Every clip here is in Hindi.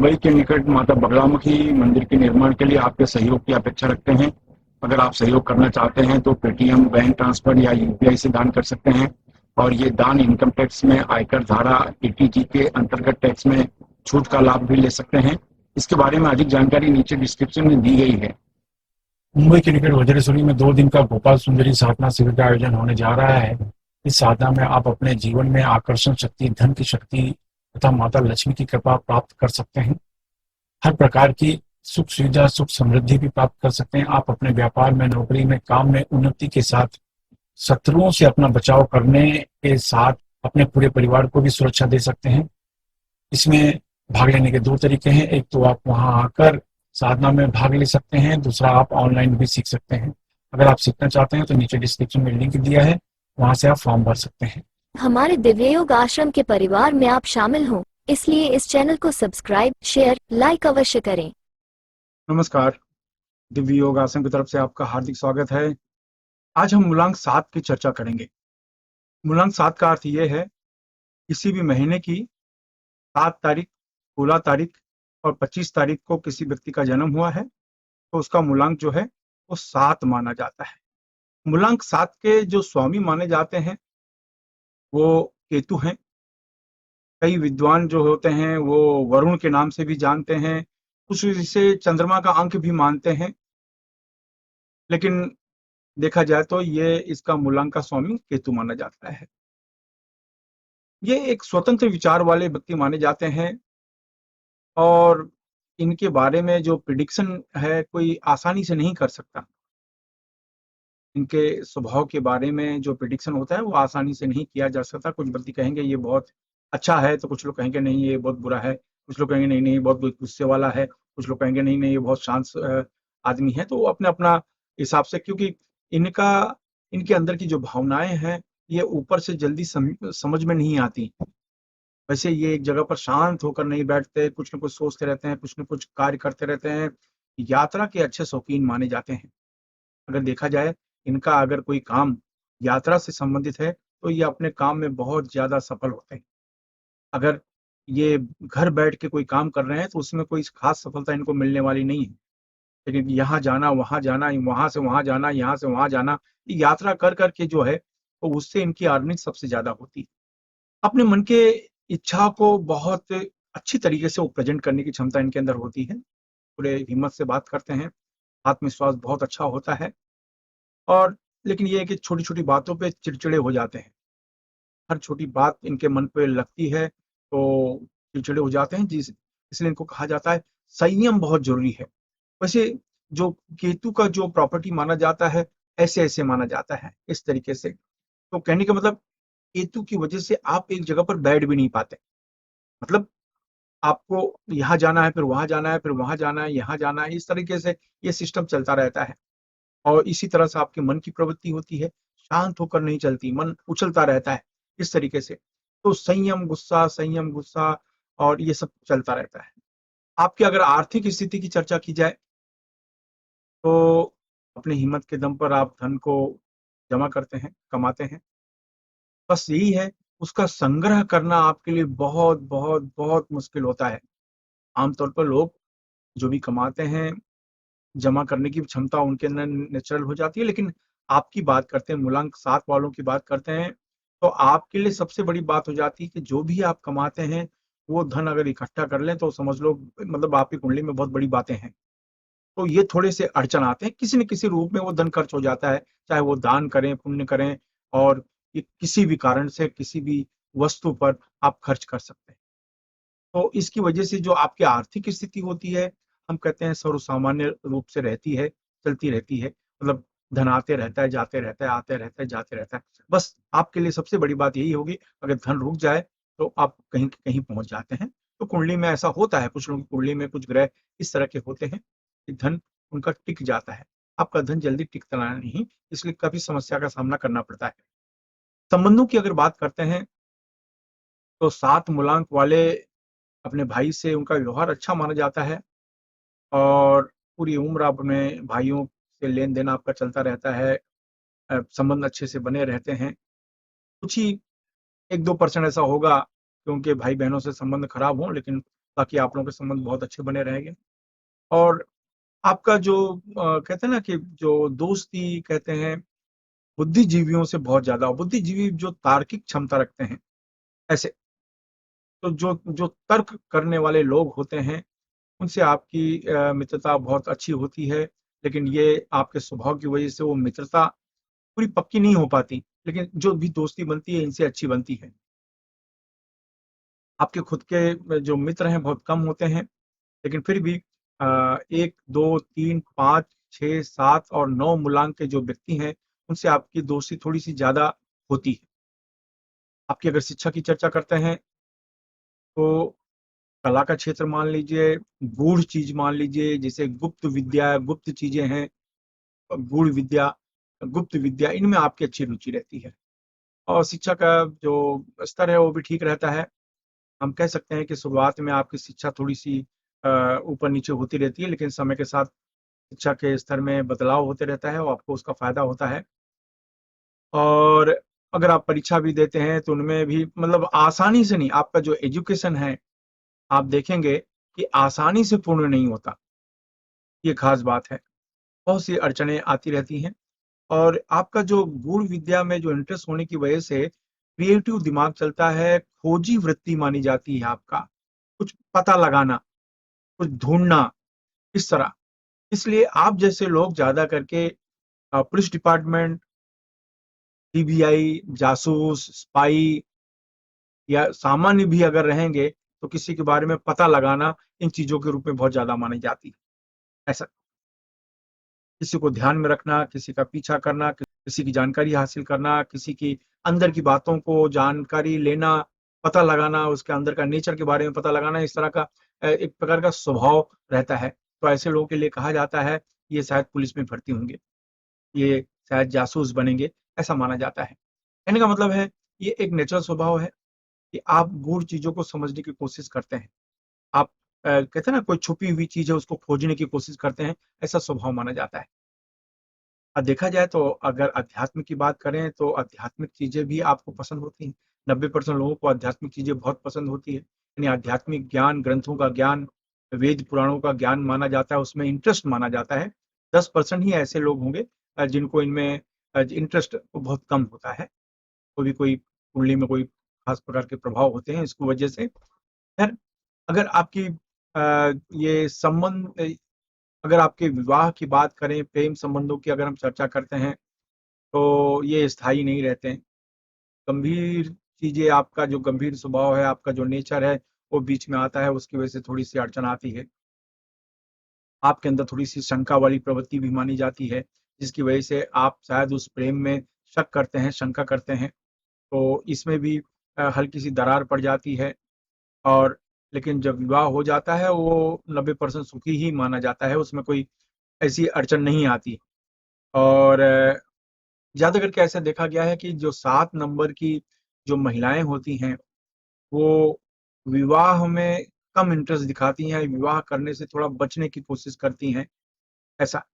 मुंबई के निकट माता बगलामुखी मंदिर के निर्माण के लिए आपके सहयोग की अपेक्षा रखते हैं। अगर आप सहयोग करना चाहते हैं तो पेटीएम, बैंक ट्रांसफर या यूपीआई से दान कर सकते हैं और ये दान इनकम टैक्स में आयकर धारा 80G के अंतर्गत टैक्स में छूट का लाभ भी ले सकते हैं। इसके बारे में अधिक जानकारी नीचे डिस्क्रिप्शन में दी गई है। मुंबई के निकट वज्रेश्वरी में 2 दिन का गोपाल सुंदरी साधना शिविर का आयोजन होने जा रहा है। इस साधना में आप अपने जीवन में आकर्षण शक्ति, धन की शक्ति तथा माता लक्ष्मी की कृपा प्राप्त कर सकते हैं। हर प्रकार की सुख सुविधा, सुख समृद्धि भी प्राप्त कर सकते हैं। आप अपने व्यापार में, नौकरी में, काम में उन्नति के साथ शत्रुओं से अपना बचाव करने के साथ अपने पूरे परिवार को भी सुरक्षा दे सकते हैं। इसमें भाग लेने के 2 तरीके हैं। एक तो आप वहां आकर साधना में भाग ले सकते हैं, दूसरा आप ऑनलाइन भी सीख सकते हैं। अगर आप सीखना चाहते हैं तो नीचे डिस्क्रिप्शन में लिंक दिया है, वहां से आप फॉर्म भर सकते हैं। हमारे दिव्य योग आश्रम के परिवार में आप शामिल हों, इसलिए इस चैनल को सब्सक्राइब, शेयर, लाइक अवश्य करें। नमस्कार, दिव्य योग आश्रम की तरफ से आपका हार्दिक स्वागत है। आज हम मूलांक 7 की चर्चा करेंगे। मूलांक 7 का अर्थ ये है, किसी भी महीने की 7 तारीख, 16 तारीख और 25 तारीख को किसी व्यक्ति का जन्म हुआ है तो उसका मूलांक जो है वो 7 माना जाता है। मूलांक 7 के जो स्वामी माने जाते हैं वो केतु हैं। कई विद्वान जो होते हैं वो वरुण के नाम से भी जानते हैं, कुछ इसे चंद्रमा का अंक भी मानते हैं, लेकिन देखा जाए तो ये इसका मूलांक का स्वामी केतु माना जाता है। ये एक स्वतंत्र विचार वाले व्यक्ति माने जाते हैं और इनके बारे में जो प्रिडिक्शन है कोई आसानी से नहीं कर सकता। इनके स्वभाव के बारे में जो प्रिडिक्शन होता है वो आसानी से नहीं किया जा सकता। कुछ व्यक्ति कहेंगे ये बहुत अच्छा है, तो कुछ लोग कहेंगे नहीं ये बहुत बुरा है, कुछ लोग कहेंगे नहीं नहीं ये बहुत गुस्से वाला है, कुछ लोग कहेंगे नहीं नहीं ये बहुत शांत आदमी है। तो वो अपने अपना हिसाब से, क्योंकि इनके अंदर की जो भावनाएं हैं ये ऊपर से जल्दी समझ में नहीं आती। वैसे ये एक जगह पर शांत होकर नहीं बैठते, कुछ न कुछ सोचते रहते हैं, कुछ न कुछ कार्य करते रहते हैं। यात्रा के अच्छे शौकीन माने जाते हैं। अगर देखा जाए इनका अगर कोई काम यात्रा से संबंधित है तो ये अपने काम में बहुत ज्यादा सफल होते हैं। अगर ये घर बैठ के कोई काम कर रहे हैं तो उसमें कोई खास सफलता इनको मिलने वाली नहीं है, लेकिन यहाँ जाना, वहां जाना, वहां से वहां जाना, यहाँ से वहां जाना, यात्रा कर करके जो है तो उससे इनकी अर्निंग सबसे ज्यादा होती है। अपने मन के इच्छा को बहुत अच्छी तरीके से वो प्रेजेंट करने की क्षमता इनके अंदर होती है। पूरे हिम्मत से बात करते हैं, आत्मविश्वास बहुत अच्छा होता है। और लेकिन ये है कि छोटी छोटी बातों पे चिड़चिड़े हो जाते हैं। हर छोटी बात इनके मन पे लगती है तो चिड़चिड़े हो जाते हैं, जिस इसलिए इनको कहा जाता है संयम बहुत जरूरी है। वैसे जो केतु का जो प्रॉपर्टी माना जाता है ऐसे ऐसे माना जाता है इस तरीके से। तो कहने का मतलब केतु की वजह से आप एक जगह पर बैठ भी नहीं पाते। मतलब आपको यहाँ जाना है, फिर वहां जाना है, फिर वहां जाना है, यहाँ जाना है, इस तरीके से ये सिस्टम चलता रहता है। और इसी तरह से आपके मन की प्रवृत्ति होती है, शांत होकर नहीं चलती, मन उछलता रहता है इस तरीके से। तो संयम गुस्सा और ये सब चलता रहता है। आपकी अगर आर्थिक स्थिति की चर्चा की जाए तो अपनी हिम्मत के दम पर आप धन को जमा करते हैं, कमाते हैं। बस यही है, उसका संग्रह करना आपके लिए बहुत बहुत बहुत मुश्किल होता है। आमतौर पर लोग जो भी कमाते हैं, जमा करने की क्षमता उनके अंदर नेचुरल हो जाती है। लेकिन आपकी बात करते हैं, मूलांक 7 वालों की बात करते हैं, तो आपके लिए सबसे बड़ी बात हो जाती है कि जो भी आप कमाते हैं वो धन अगर इकट्ठा कर लें तो समझ लो मतलब आपकी कुंडली में बहुत बड़ी बातें हैं। तो ये थोड़े से अड़चन आते हैं, किसी न किसी रूप में वो धन खर्च हो जाता है, चाहे वो दान करें, पुण्य करें, और ये किसी भी कारण से किसी भी वस्तु पर आप खर्च कर सकते हैं। तो इसकी वजह से जो आपकी आर्थिक स्थिति होती है, हम कहते हैं सर्वसामान्य रूप से रहती है, चलती रहती है। मतलब धन आते रहता है, जाते रहता है, आते रहता है, जाते रहता है। बस आपके लिए सबसे बड़ी बात यही होगी, अगर धन रुक जाए तो आप कहीं कहीं पहुंच जाते हैं। तो कुंडली में ऐसा होता है, कुछ लोगों की कुंडली में कुछ ग्रह इस तरह के होते हैं कि धन उनका टिक जाता है। आपका धन जल्दी टिकता नहीं, इसलिए काफी समस्या का सामना करना पड़ता है। संबंधों की अगर बात करते हैं तो 7 मूलांक वाले अपने भाई से उनका व्यवहार अच्छा माना जाता है और पूरी उम्र अपने भाइयों से लेन देन आपका चलता रहता है। संबंध अच्छे से बने रहते हैं। कुछ ही 1-2% ऐसा होगा कि उनके भाई बहनों से संबंध खराब हो, लेकिन ताकि आप लोगों के संबंध बहुत अच्छे बने रहेंगे। और आपका जो कहते हैं ना कि जो दोस्ती कहते हैं बुद्धिजीवियों से बहुत ज़्यादा, बुद्धिजीवी जो तार्किक क्षमता रखते हैं, ऐसे तो जो जो तर्क करने वाले लोग होते हैं, उनसे आपकी मित्रता बहुत अच्छी होती है। लेकिन ये आपके स्वभाव की वजह से वो मित्रता पूरी पक्की नहीं हो पाती, लेकिन जो भी दोस्ती बनती है इनसे अच्छी बनती है। आपके खुद के जो मित्र हैं बहुत कम होते हैं, लेकिन फिर भी 1, 2, 3, 5, 6, 7 और 9 मूलांक के जो व्यक्ति हैं, उनसे आपकी दोस्ती थोड़ी-सी ज़्यादा होती है। आपकी अगर शिक्षा की चर्चा करते हैं, तो कला का क्षेत्र मान लीजिए, गूढ़ चीज़ मान लीजिए, जैसे गुप्त विद्या, गुप्त चीज़ें हैं, गूढ़ विद्या, गुप्त विद्या, इनमें आपकी अच्छी रुचि रहती है। और शिक्षा का जो स्तर है, वो भी ठीक रहता है। हम कह सकते हैं कि शुरुआत में आपकी शिक्षा थोड़ी-सी ऊपर-नीचे होती रहती है, लेकिन समय के साथ शिक्षा के स्तर में बदलाव होते रहता है और आपको उसका फ़ायदा होता है। और अगर आप परीक्षा भी देते हैं, तो उनमें भी मतलब आसानी से नहीं, आपका जो एजुकेशन है, आप देखेंगे कि आसानी से पूर्ण नहीं होता, ये ख़ास बात है। बहुत सी अड़चनें आती रहती हैं और आपका जो गूढ़ विद्या में जो इंटरेस्ट होने की वजह से क्रिएटिव दिमाग चलता है, खोजी वृत्ति मानी जाती है आपका, कुछ पता लगाना, कुछ ढूँढना, इस तरह। इसलिए आप जैसे लोग ज़्यादा करके पुलिस डिपार्टमेंट, सीबीआई, जासूस, स्पाई या सामान्य भी अगर रहेंगे, तो किसी के बारे में पता लगाना इन चीज़ों के रूप में बहुत ज़्यादा मानी जाती है। ऐसा किसी को ध्यान में रखना, किसी का पीछा करना, किसी की जानकारी हासिल करना, किसी की अंदर की बातों को जानकारी लेना, पता लगाना, उसके अंदर का नेचर के बारे में पता लगाना, इस तरह का एक प्रकार का स्वभाव रहता है। तो ऐसे लोगों के लिए कहा जाता है, ये शायद पुलिस में भर्ती होंगे, ये शायद जासूस बनेंगे, ऐसा माना जाता है। कहने का मतलब है, ये एक नेचुरल स्वभाव है कि आप गूढ़ चीज़ों को समझने की कोशिश करते हैं। आप कहते हैं ना कोई छुपी हुई चीज़ है उसको खोजने की कोशिश करते हैं, ऐसा स्वभाव माना जाता है। देखा जाए तो अगर अध्यात्म की बात करें तो आध्यात्मिक चीज़ें भी आपको पसंद होती हैं। 90% लोगों को आध्यात्मिक चीज़ें बहुत पसंद होती है। यानी आध्यात्मिक ज्ञान, ग्रंथों का ज्ञान, वेद पुराणों का ज्ञान माना जाता है, उसमें इंटरेस्ट माना जाता है। 10% ही ऐसे लोग होंगे जिनको इनमें इंटरेस्ट बहुत कम होता है। कोई कुंडली में कोई खास प्रकार के प्रभाव होते हैं इसकी वजह से। खैर, अगर आपकी ये संबंध अगर आपके विवाह की बात करें, प्रेम संबंधों की अगर हम चर्चा करते हैं, तो ये स्थायी नहीं रहते हैं। गंभीर चीज़ें, आपका जो गंभीर स्वभाव है, आपका जो नेचर है, वो बीच में आता है, उसकी वजह से थोड़ी-सी अड़चन आती है। आपके अंदर थोड़ी-सी शंका वाली प्रवृत्ति भी मानी जाती है, जिसकी वजह से आप शायद उस प्रेम में शक करते हैं, शंका करते हैं। तो इसमें भी हल्की-सी दरार पड़ जाती है और लेकिन जब विवाह हो जाता है, वो 90% सुखी ही माना जाता है, उसमें कोई ऐसी अड़चन नहीं आती। और ज़्यादा करके ऐसा देखा गया है कि जो 7 नंबर की जो महिलाएँ होती हैं, वो विवाह में कम इंटरेस्ट दिखाती हैं, विवाह करने से थोड़ा बचने की कोशिश करती हैं, ऐसा।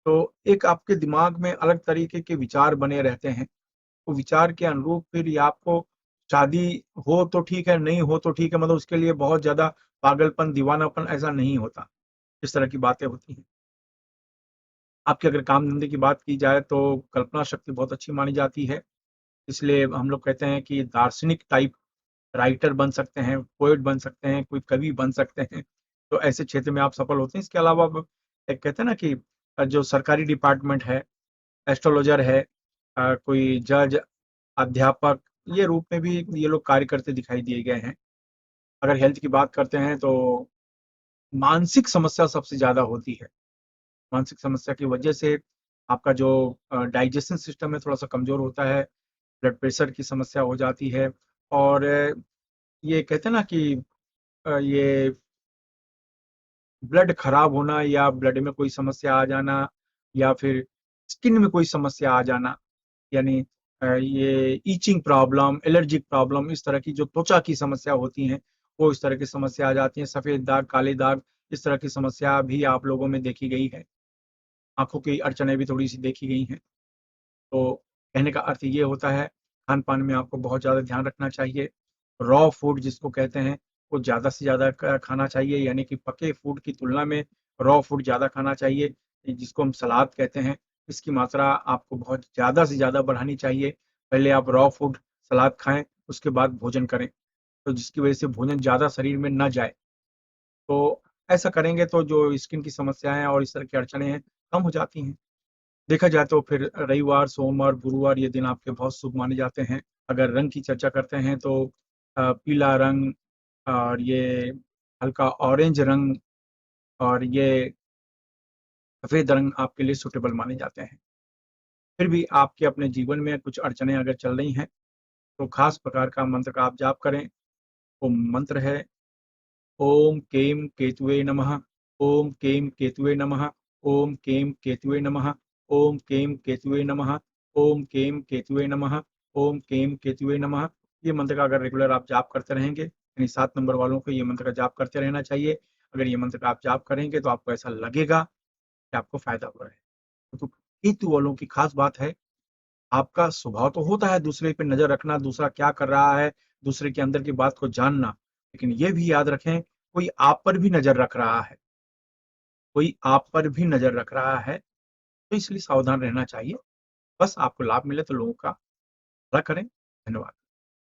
तो एक आपके दिमाग में अलग तरीके के विचार बने रहते हैं, तो विचार के अनुरूप फिर ये आपको शादी हो तो ठीक है, नहीं हो तो ठीक है, मतलब उसके लिए बहुत ज़्यादा पागलपन, दीवानापन ऐसा नहीं होता। इस तरह की बातें होती हैं। आपके अगर काम-धंधे की बात की जाए तो कल्पना शक्ति बहुत अच्छी मानी जाती है। इसलिए हम लोग कहते हैं कि दार्शनिक टाइप राइटर बन सकते हैं, पोएट बन सकते हैं, कोई कवि बन सकते हैं, तो ऐसे क्षेत्र में आप सफल होते हैं। इसके अलावा अब एक कहते हैं ना कि जो सरकारी डिपार्टमेंट है, एस्ट्रोलॉजर है, कोई जज, अध्यापक, ये रूप में भी ये लोग कार्य करते दिखाई दिए गए हैं। अगर हेल्थ की बात करते हैं तो मानसिक समस्या सबसे ज़्यादा होती है। मानसिक समस्या की वजह से आपका जो डाइजेशन सिस्टम है थोड़ा-सा कमज़ोर होता है, ब्लड प्रेशर की समस्या हो जाती है और ये कहते हैं ना कि ये ब्लड खराब होना या ब्लड में कोई समस्या आ जाना या फिर स्किन में कोई समस्या आ जाना, यानी ये ईचिंग प्रॉब्लम, एलर्जिक प्रॉब्लम, इस तरह की जो त्वचा की समस्या होती हैं, वो इस तरह की समस्या आ जाती हैं। सफ़ेद दाग, काले दाग, इस तरह की समस्या भी आप लोगों में देखी गई है। आँखों की अड़चनें भी थोड़ी-सी देखी गई हैं। तो कहने का अर्थ ये होता है, खान-पान में आपको बहुत ज़्यादा ध्यान रखना चाहिए। रॉ फूड जिसको कहते हैं, को ज़्यादा से ज़्यादा खाना चाहिए, यानी कि पके फूड की तुलना में रॉ फूड ज़्यादा खाना चाहिए, जिसको हम सलाद कहते हैं। इसकी मात्रा आपको बहुत ज़्यादा से ज़्यादा बढ़ानी चाहिए। पहले आप रॉ फूड सलाद खाएँ, उसके बाद भोजन करें, तो जिसकी वजह से भोजन ज़्यादा शरीर में ना जाए। तो ऐसा करेंगे तो जो स्किन की समस्याएँ और इस तरह की अड़चनें हैं, कम हो जाती हैं। देखा जाए तो फिर रविवार, सोमवार, गुरुवार ये दिन आपके बहुत शुभ माने जाते हैं। अगर रंग की चर्चा करते हैं तो पीला रंग और ये हल्का ऑरेंज रंग और ये सफ़ेद रंग आपके लिए सूटेबल माने जाते हैं। फिर भी आपके अपने जीवन में कुछ अड़चनें अगर चल रही हैं, तो खास प्रकार का मंत्र का आप जाप करें। वो मंत्र है ओम केम केतुवे नमः, ओम केम केतुवे नमः, ओम केम केतुवे नमः, ओम केम केतुवे नमः, ओम केम केतुवे नमः, ओम केम केतुवे नमः। ये मंत्र का अगर रेगुलर आप जाप करते रहेंगे, यानी 7 नंबर वालों को ये मंत्र का जाप करते रहना चाहिए। अगर ये मंत्र का आप जाप करेंगे तो आपको ऐसा लगेगा कि आपको फ़ायदा हो रहा है। तो केतु वालों की खास बात है, आपका स्वभाव तो होता है दूसरे पे नज़र रखना, दूसरा क्या कर रहा है, दूसरे के अंदर की बात को जानना। लेकिन ये भी याद रखें, कोई आप पर भी नज़र रख रहा है, कोई आप पर भी नज़र रख रहा है, तो इसलिए सावधान रहना चाहिए। बस आपको लाभ मिले तो लोगों का भला करें। धन्यवाद।